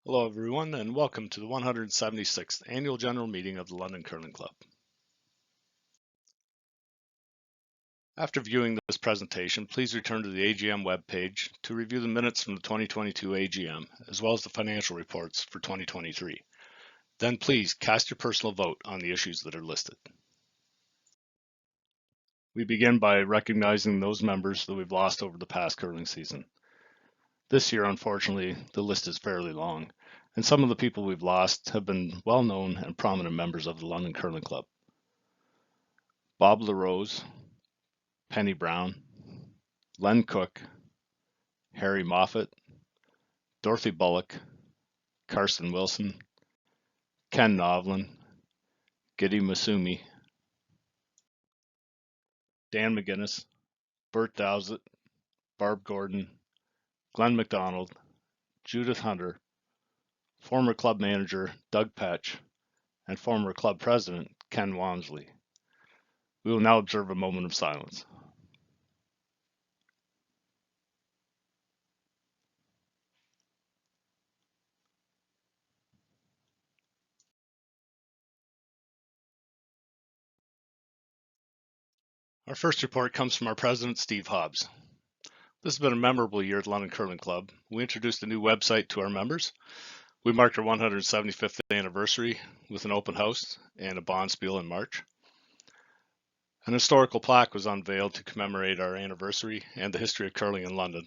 Hello everyone and welcome to the 176th Annual General Meeting of the London Curling Club. After viewing this presentation, please return to the AGM webpage to review the minutes from the 2022 AGM as well as the financial reports for 2023. Then please cast your personal vote on the issues that are listed. We begin by recognizing those members that we've lost over the past curling season. This year, unfortunately, the list is fairly long, and some of the people we've lost have been well-known and prominent members of the London Curling Club. Bob LaRose, Penny Brown, Len Cook, Harry Moffat, Dorothy Bullock, Carson Wilson, Ken Novlin, Giddy Masumi, Dan McGinnis, Bert Dowsett, Barb Gordon, Glenn McDonald, Judith Hunter, former club manager Doug Petch, and former club president Ken Walmsley. We will now observe a moment of silence. Our first report comes from our president, Steve Hobbs. This has been a memorable year at London Curling Club. We introduced a new website to our members. We marked our 175th anniversary with an open house and a bonspiel in March. An historical plaque was unveiled to commemorate our anniversary and the history of curling in London.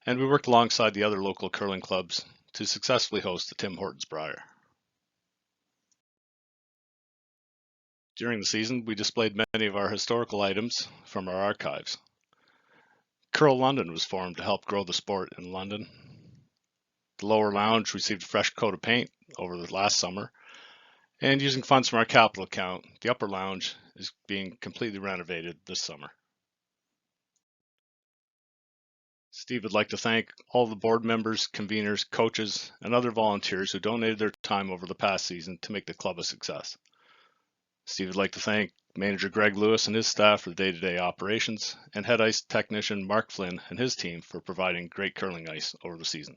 And we worked alongside the other local curling clubs to successfully host the Tim Hortons Brier. During the season, we displayed many of our historical items from our archives. Curl London was formed to help grow the sport in London. The lower lounge received a fresh coat of paint over the last summer. And using funds from our capital account, the upper lounge is being completely renovated this summer. Steve would like to thank all the board members, conveners, coaches, and other volunteers who donated their time over the past season to make the club a success. Steve would like to thank manager Greg Lewis and his staff for the day-to-day operations, and head ice technician Mark Flynn and his team for providing great curling ice over the season.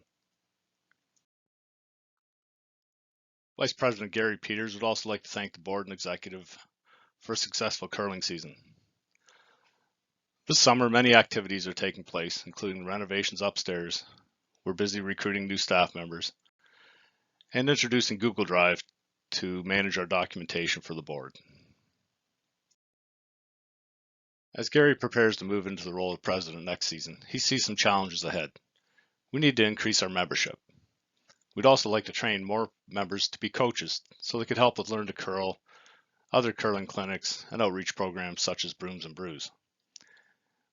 Vice President Gary Peters would also like to thank the board and executive for a successful curling season. This summer, many activities are taking place, including renovations upstairs. We're busy recruiting new staff members and introducing Google Drive to manage our documentation for the board. As Gary prepares to move into the role of president next season, he sees some challenges ahead. We need to increase our membership. We'd also like to train more members to be coaches so they could help with Learn to Curl, other curling clinics, and outreach programs such as Brooms and Brews.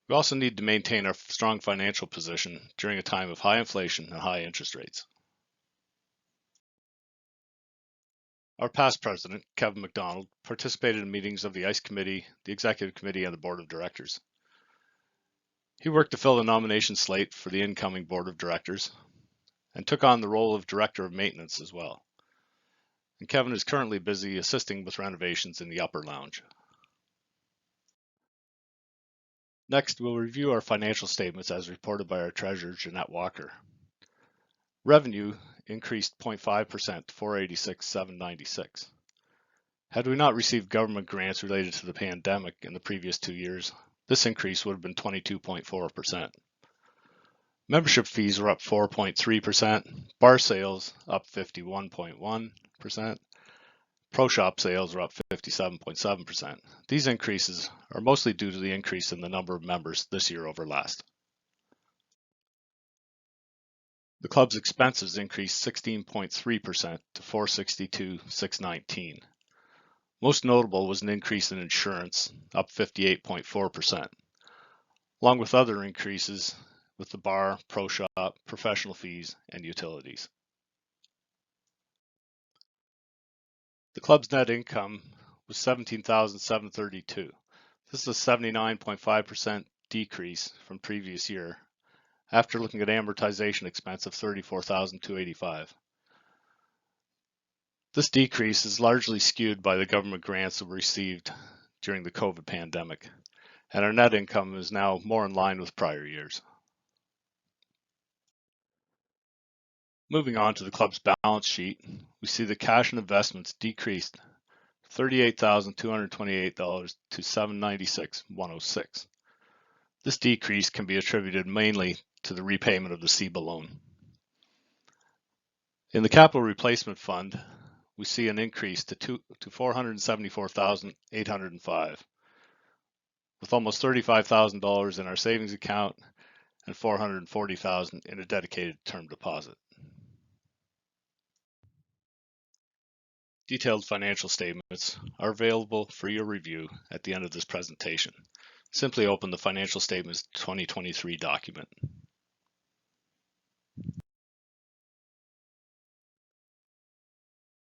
We also need to maintain our strong financial position during a time of high inflation and high interest rates. Our past president, Kevin McDonald, participated in meetings of the ICE Committee, the Executive Committee, and the Board of Directors. He worked to fill the nomination slate for the incoming Board of Directors and took on the role of Director of Maintenance as well. And Kevin is currently busy assisting with renovations in the upper lounge. Next, we'll review our financial statements as reported by our treasurer, Jeanette Walker. Revenue increased 0.5% to $486,796. Had we not received government grants related to the pandemic in the previous 2 years, this increase would have been 22.4%. Membership fees were up 4.3%, bar sales up 51.1%, Pro Shop sales were up 57.7%. These increases are mostly due to the increase in the number of members this year over last. The club's expenses increased 16.3% to $462,619. Most notable was an increase in insurance, up 58.4%, along with other increases with the bar, pro shop, professional fees, and utilities. The club's net income was $17,732. This is a 79.5% decrease from previous year after looking at amortization expense of $34,285. This decrease is largely skewed by the government grants that were received during the COVID pandemic, and our net income is now more in line with prior years. Moving on to the club's balance sheet, we see the cash and investments decreased $38,228 to $796,106. This decrease can be attributed mainly to the repayment of the CEBA loan. In the capital replacement fund, we see an increase to $474,805, with almost $35,000 in our savings account and $440,000 in a dedicated term deposit. Detailed financial statements are available for your review at the end of this presentation. Simply open the Financial Statements 2023 document.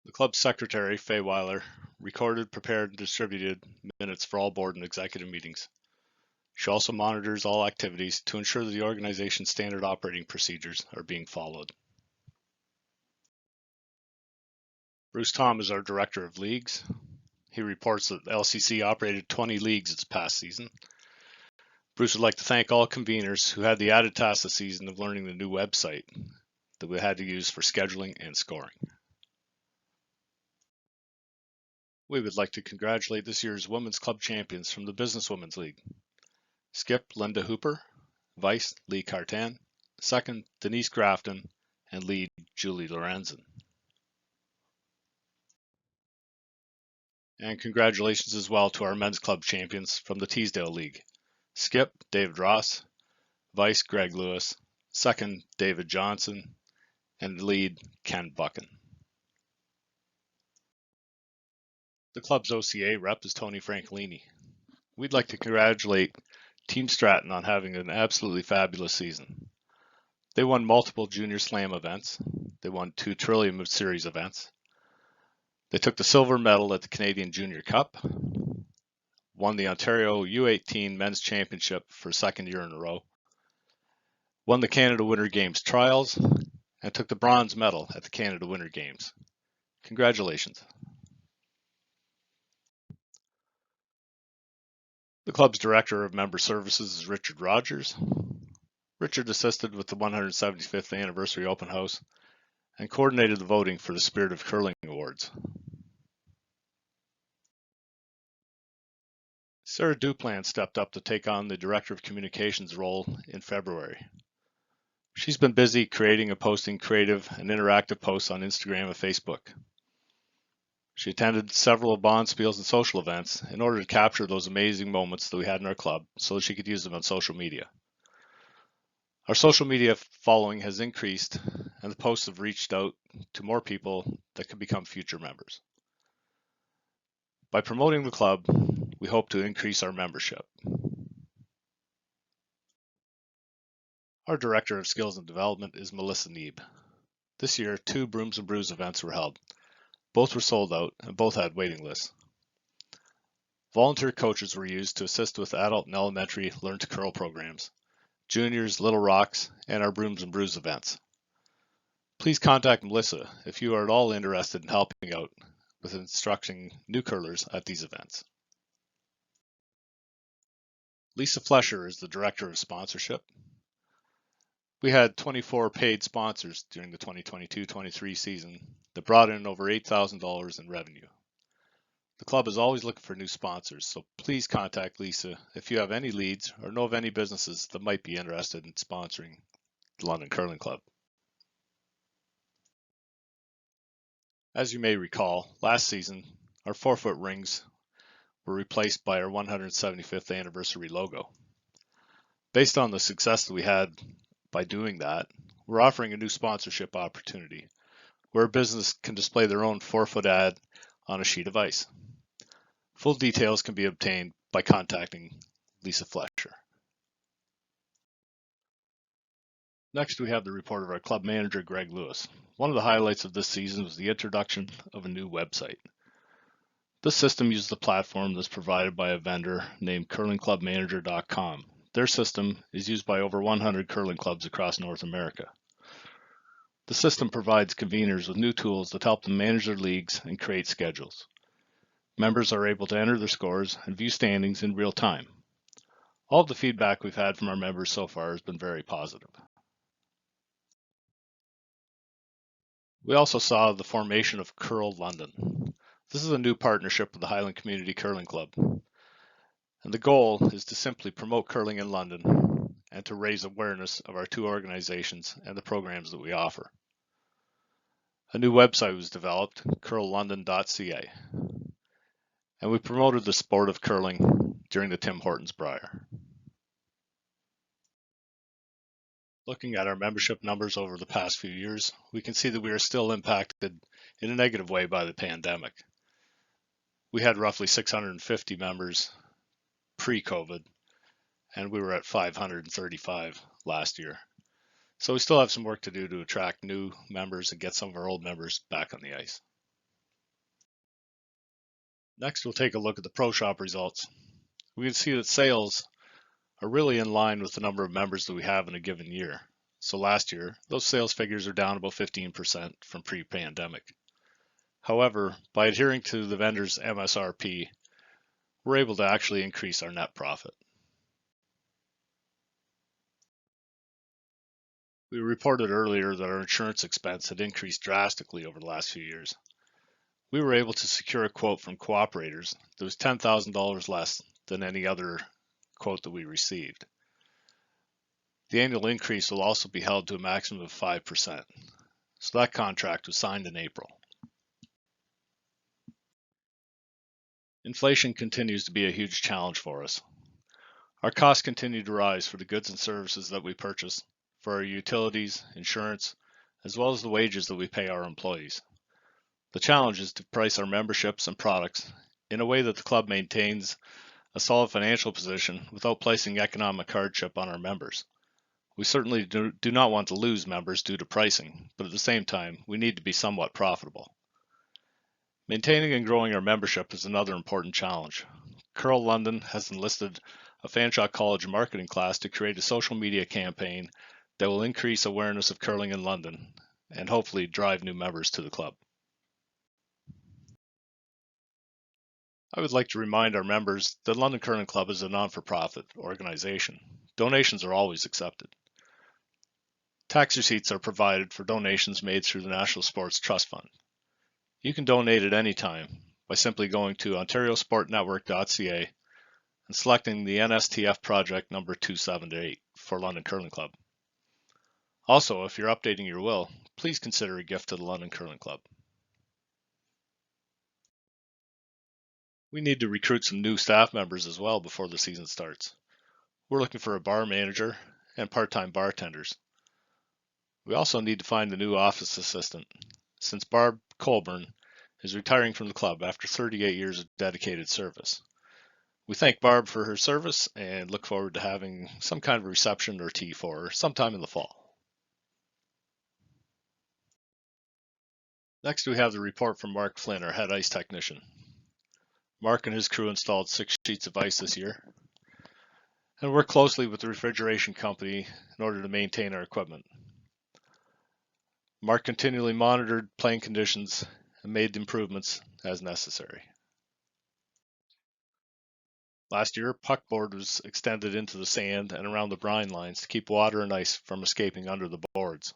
The club's secretary, Faye Weiler, recorded, prepared, and distributed minutes for all board and executive meetings. She also monitors all activities to ensure that the organization's standard operating procedures are being followed. Bruce Tom is our Director of Leagues. He reports that LCC operated 20 leagues this past season. Bruce would like to thank all conveners who had the added task this season of learning the new website that we had to use for scheduling and scoring. We would like to congratulate this year's Women's Club champions from the Business Women's League. Skip, Linda Hooper. Vice, Lee Cartan. Second, Denise Grafton. And lead, Julie Lorenzen. And congratulations as well to our Men's Club champions from the Teesdale League. Skip, David Ross. Vice, Greg Lewis. Second, David Johnson. And lead, Ken Buchan. The club's OCA rep is Tony Francolini. We'd like to congratulate Team Stratton on having an absolutely fabulous season. They won multiple Junior Slam events. They won 2 Trillium Series events. They took the silver medal at the Canadian Junior Cup, won the Ontario U18 Men's Championship for a second year in a row, won the Canada Winter Games Trials, and took the bronze medal at the Canada Winter Games. Congratulations. The club's Director of Member Services is Richard Rogers. Richard assisted with the 175th Anniversary Open House and coordinated the voting for the Spirit of Curling Awards. Sarah Duplan stepped up to take on the Director of Communications role in February. She's been busy creating and posting creative and interactive posts on Instagram and Facebook. She attended several bonspiels and social events in order to capture those amazing moments that we had in our club so that she could use them on social media. Our social media following has increased and the posts have reached out to more people that could become future members. By promoting the club, we hope to increase our membership. Our Director of Skills and Development is Melissa Neeb. This year, 2 Brooms and Brews events were held. Both were sold out and both had waiting lists. Volunteer coaches were used to assist with adult and elementary Learn to Curl programs, juniors, Little Rocks, and our Brooms and Brews events. Please contact Melissa if you are at all interested in helping out with instructing new curlers at these events. Lisa Flesher is the Director of Sponsorship. We had 24 paid sponsors during the 2022-23 season that brought in over $8,000 in revenue. The club is always looking for new sponsors, so please contact Lisa if you have any leads or know of any businesses that might be interested in sponsoring the London Curling Club. As you may recall, last season, our 4-foot rings were replaced by our 175th anniversary logo. Based on the success that we had by doing that, we're offering a new sponsorship opportunity where a business can display their own 4-foot ad on a sheet of ice. Full details can be obtained by contacting Lisa Flesher. Next, we have the report of our club manager, Greg Lewis. One of the highlights of this season was the introduction of a new website. This system uses the platform that's provided by a vendor named curlingclubmanager.com. Their system is used by over 100 curling clubs across North America. The system provides conveners with new tools that help them manage their leagues and create schedules. Members are able to enter their scores and view standings in real time. All of the feedback we've had from our members so far has been very positive. We also saw the formation of Curl London. This is a new partnership with the Highland Community Curling Club, and the goal is to simply promote curling in London and to raise awareness of our two organizations and the programs that we offer. A new website was developed, curllondon.ca, and we promoted the sport of curling during the Tim Hortons Brier. Looking at our membership numbers over the past few years, we can see that we are still impacted in a negative way by the pandemic. We had roughly 650 members pre-COVID, and we were at 535 last year. So we still have some work to do to attract new members and get some of our old members back on the ice. Next, we'll take a look at the Pro Shop results. We can see that sales are really in line with the number of members that we have in a given year. So last year, those sales figures are down about 15% from pre-pandemic. However, by adhering to the vendor's MSRP, we're able to actually increase our net profit. We reported earlier that our insurance expense had increased drastically over the last few years. We were able to secure a quote from Cooperators that was $10,000 less than any other quote that we received. The annual increase will also be held to a maximum of 5%. So that contract was signed in April. Inflation continues to be a huge challenge for us. Our costs continue to rise for the goods and services that we purchase, for our utilities, insurance, as well as the wages that we pay our employees. The challenge is to price our memberships and products in a way that the club maintains a solid financial position without placing economic hardship on our members. We certainly do not want to lose members due to pricing, but at the same time, we need to be somewhat profitable. Maintaining and growing our membership is another important challenge. Curl London has enlisted a Fanshawe College marketing class to create a social media campaign that will increase awareness of curling in London and hopefully drive new members to the club. I would like to remind our members that London Curling Club is a non-for-profit organization. Donations are always accepted. Tax receipts are provided for donations made through the National Sports Trust Fund. You can donate at any time by simply going to ontariosportnetwork.ca and selecting the NSTF project number 278 for London Curling Club. Also, if you're updating your will, please consider a gift to the London Curling Club. We need to recruit some new staff members as well before the season starts. We're looking for a bar manager and part-time bartenders. We also need to find a new office assistant, since Barb Colburn is retiring from the club after 38 years of dedicated service. We thank Barb for her service and look forward to having some kind of reception or tea for her sometime in the fall. Next, we have the report from Mark Flynn, our head ice technician. Mark and his crew installed 6 sheets of ice this year and worked closely with the refrigeration company in order to maintain our equipment. Mark continually monitored playing conditions and made improvements as necessary. Last year, puckboard was extended into the sand and around the brine lines to keep water and ice from escaping under the boards.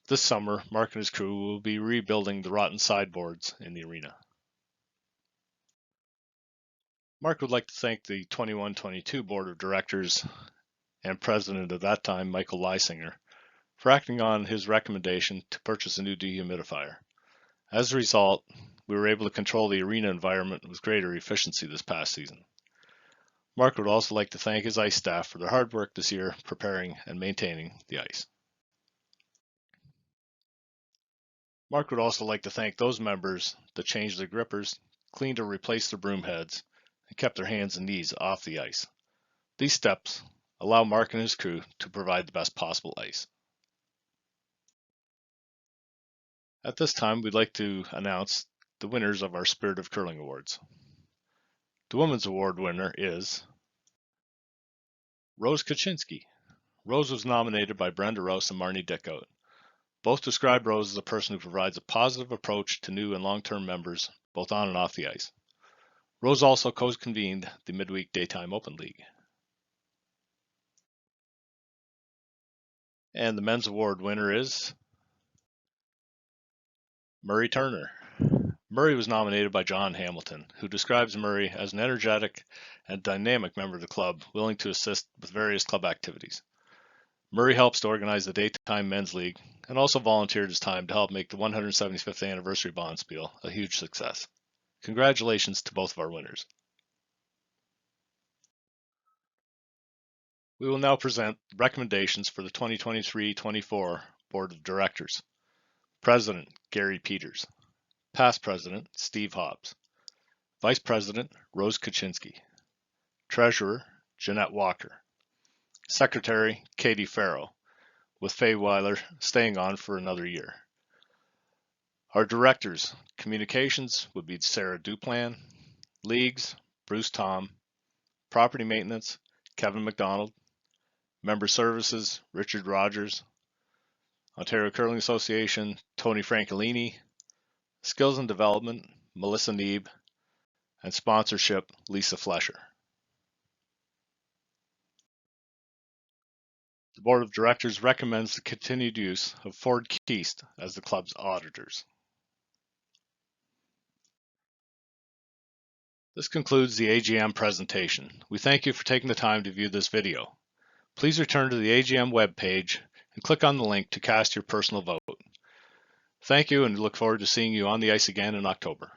This summer, Mark and his crew will be rebuilding the rotten sideboards in the arena. Mark would like to thank the 21-22 Board of Directors and President at that time, Michael Lysinger, for acting on his recommendation to purchase a new dehumidifier. As a result, we were able to control the arena environment with greater efficiency this past season. Mark would also like to thank his ice staff for their hard work this year preparing and maintaining the ice. Mark would also like to thank those members that changed their grippers, cleaned or replaced their broom heads, and kept their hands and knees off the ice. These steps allow Mark and his crew to provide the best possible ice. At this time, we'd like to announce the winners of our Spirit of Curling Awards. The Women's Award winner is Rose Kaczynski. Rose was nominated by Brenda Rouse and Marnie Dickout. Both describe Rose as a person who provides a positive approach to new and long-term members, both on and off the ice. Rose also co-convened the Midweek Daytime Open League. And the Men's Award winner is Murray Turner. Murray was nominated by John Hamilton, who describes Murray as an energetic and dynamic member of the club, willing to assist with various club activities. Murray helps to organize the Daytime Men's League and also volunteered his time to help make the 175th anniversary Bonspiel a huge success. Congratulations to both of our winners. We will now present recommendations for the 2023-24 Board of Directors. President, Gary Peters. Past President, Steve Hobbs. Vice President, Rose Kaczynski. Treasurer, Jeanette Walker. Secretary, Katie Farrow, with Faye Weiler staying on for another year. Our directors, communications would be Sarah Duplan, leagues, Bruce Tom, property maintenance, Kevin McDonald, member services, Richard Rogers, Ontario Curling Association, Tony Francolini, skills and development, Melissa Neeb, and sponsorship, Lisa Flesher. The Board of Directors recommends the continued use of Ford Keast as the club's auditors. This concludes the AGM presentation. We thank you for taking the time to view this video. Please return to the AGM webpage and click on the link to cast your personal vote. Thank you and look forward to seeing you on the ice again in October.